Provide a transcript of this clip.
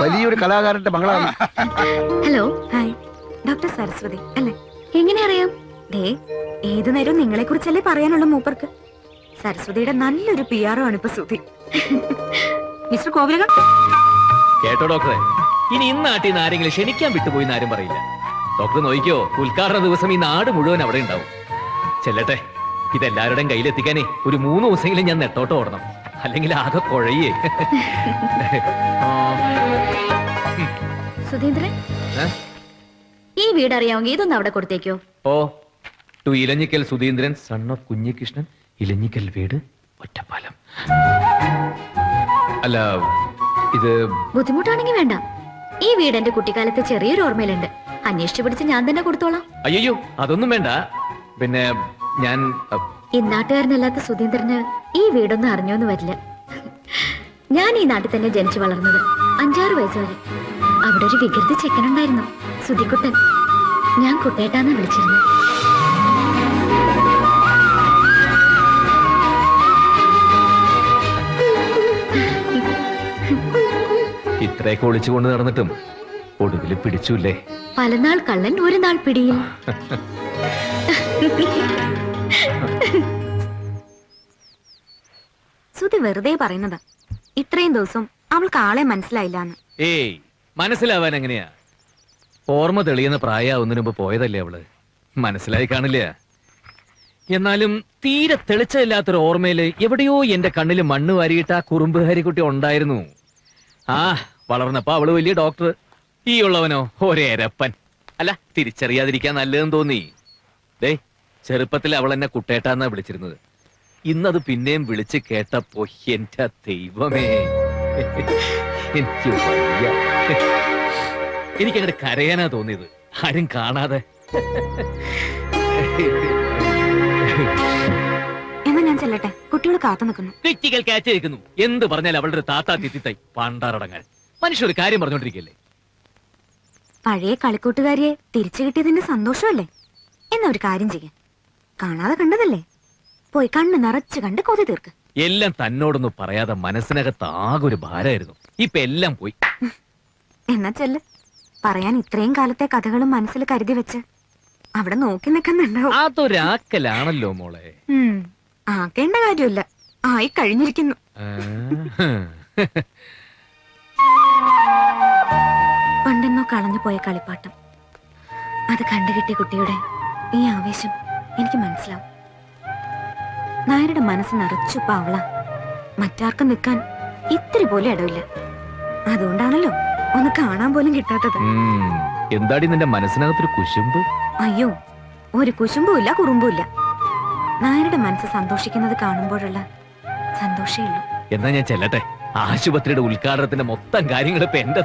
വലിയൊരു കലാകാരന്റെ മകളാണ്. Hello, hi. ഡോക്ടർ സരസ്വതി അല്ലേ? എങ്ങനെ അറിയാം? ദേ, ഏതു നേരവും നിങ്ങളെ കുറിച്ചല്ലേ പറയാനുള്ള മൂപ്പർക്ക്. സരസ്വതിയുടെ നല്ലൊരു PR ആണ് ഇപ്പൊ സുധി. മിസ്റ്റർ കോവിലകം കേട്ടോ ഡോക്ടറെ, ഇനി ഇന്നാട്ടിൽ നിന്ന് ആരെങ്കിലും ക്ഷണിക്കാൻ വിട്ടുപോയി ആരും പറയില്ല. ഡോക്ടർ നോക്കിക്കോ, ഉദ്ഘാടന ദിവസം ഈ നാട് മുഴുവൻ അവിടെ ഉണ്ടാവും. ചെല്ലട്ടെ, ഇതെല്ലാവരുടെയും കയ്യിലെത്തിക്കാനേ ഒരു 3 ദിവസമെങ്കിലും ഞാൻ നെട്ടോട്ട് ഓടണം, അല്ലെങ്കിൽ ആകെ കുഴയേ. സുധീന്ദ്രൻ, ഈ വീട് അറിയാമെങ്കിൽ ഇതൊന്നും അവിടെ കൊടുത്തേക്കോ. ഓ, to Elanjikkal Sudheendran, son of Kunhikrishnan, Elanjikkal വീട്, ഒറ്റപ്പാലം. അല്ല, ഇത് ബുദ്ധിമുട്ടാണെങ്കിൽ വേണ്ട. ഈ വീട് എന്റെ കുട്ടിക്കാലത്തെ ചെറിയൊരു ഓർമ്മയിലുണ്ട്. അന്വേഷിച്ചു പിടിച്ച് ഞാൻ തന്നെ കൊടുത്തോളാം. അയ്യോ, അതൊന്നും വേണ്ട. പിന്നെ ഞാൻ ഇന്നാട്ടുകാരനല്ലാത്ത സുധീന്ദ്രന് ഈ വീടൊന്നും അറിഞ്ഞോന്ന് വരില്ല. ഞാൻ ഈ നാട്ടിൽ തന്നെ ജനിച്ചു വളർന്നത്. 5-6 വയസ്സ് വരെ. അവിടെ ഒരു വികൃതി ചെക്കനുണ്ടായിരുന്നു, സുധിക്കുട്ടൻ. ഞാൻ കുട്ടേട്ടാന്ന് വിളിച്ചിരുന്നു. ഇത്രയൊക്കെ ഒളിച്ചുകൊണ്ട് നടന്നിട്ടും ഒടുവിൽ പിടിച്ചുല്ലേ. പലനാൾ കള്ളൻ ഒരു നാൾ പിടിയിൽ. സുധി വെറുതെ പറയുന്നതാ. ഇത്രയും ദിവസം അവൾക്ക് ആളെ മനസ്സിലായില്ലാന്ന്. ഏയ്, മനസ്സിലാവാൻ എങ്ങനെയാ? ഓർമ്മ തെളിയുന്ന പ്രായാവുന്നതിന് മുമ്പ് പോയതല്ലേ അവള്. മനസ്സിലായി കാണില്ല. എന്നാലും തീരെ തെളിച്ചമില്ലാത്തൊരു ഓർമ്മയില് എവിടെയോ എന്റെ കണ്ണില് മണ്ണ് വാരിയിട്ട് ആ കുറുമ്പുകാരിക്കുട്ടി ഉണ്ടായിരുന്നു. ആ, വളർന്നപ്പോ അവള് വലിയ ഡോക്ടർ, ഈ ഉള്ളവനോ ഒരേരപ്പൻ. അല്ല, തിരിച്ചറിയാതിരിക്കാൻ നല്ലതെന്ന് തോന്നി. ദേ, ചെറുപ്പത്തിൽ അവൾ എന്നെ കുട്ടേട്ടാന്നാ വിളിച്ചിരുന്നത്. ഇന്നത് പിന്നെയും വിളിച്ച് കേട്ടപ്പോ എന്റെ ദൈവമേ, എനിക്ക് വയ്യ. എനിക്കങ്ങോട്ട് കരയാനാ തോന്നിയത്, ആരും കാണാതെ. എന്നാ ഞാൻ ചെല്ലട്ടെ, കുട്ടികൾ കാത്തു നിൽക്കുന്നു. വ്യക്തികൾ കാറ്റിരിക്കുന്നു. എന്ത് പറഞ്ഞാൽ അവളുടെ ഒരു താത്താ തിത്തിത്തായി പണ്ടാറടങ്ങാൻ. മനുഷ്യ ഒരു കാര്യം പറഞ്ഞോണ്ടിരിക്കല്ലേ. പഴയ കളിക്കൂട്ടുകാരിയെ തിരിച്ചു കിട്ടിയതിന്റെ സന്തോഷമല്ലേ? എന്നാ ഒരു കാര്യം ചെയ്യാൻ, കാണാതെ കണ്ടതല്ലേ, പോയി കണ്ണ് നിറച്ച് കണ്ട് കൊതി തീർക്ക്. എല്ലാം തന്നോടൊന്നും പറയാതെ മനസ്സിനകത്ത് ആകെ ഒരു ഭാരമായിരുന്നു. ഇപ്പൊ എല്ലാം പോയി. എന്നാ ചെല്ല്. പറയാൻ ഇത്രയും കാലത്തെ കഥകളും മനസ്സിൽ കരുതി വെച്ച് അവിടെ നോക്കി നിൽക്കുന്നുണ്ടാവും. അതൊരാക്കലാണല്ലോ മോളെ. ആക്കേണ്ട കാര്യമില്ല, ആയി കഴിഞ്ഞിരിക്കുന്നു. പണ്ടെന്നോ കളഞ്ഞു പോയ കളിപ്പാട്ടം, അത് കണ്ടുകിട്ടിയ കുട്ടിയുടെ ഈ ആവേശം എനിക്ക് മനസ്സിലാവും. നായരുടെ മനസ്സ് നിറച്ചുപ്പ അവള. മറ്റാർക്കും നിൽക്കാൻ ഇത്തിരി പോലും ഇടവില്ല. അതുകൊണ്ടാണല്ലോ ഒന്ന് കാണാൻ പോലും കിട്ടാത്തത്. എന്താടി നിന്റെ മനസ്സിനകത്തൊരു കുശുമ്പ്? അയ്യോ, ഒരു കുശുമ്പുമില്ല, കുറുമ്പുമില്ല. നായരുടെ മനസ്സ് സന്തോഷിക്കുന്നത് കാണുമ്പോഴുള്ള സന്തോഷേ ഉള്ളൂ. എന്നാ ഞാൻ ചെല്ലട്ടെ. ആശുപത്രിയുടെ ഉദ്ഘാടനത്തിന്റെ മൊത്തം കാര്യങ്ങൾ ഇപ്പൊ എന്റെ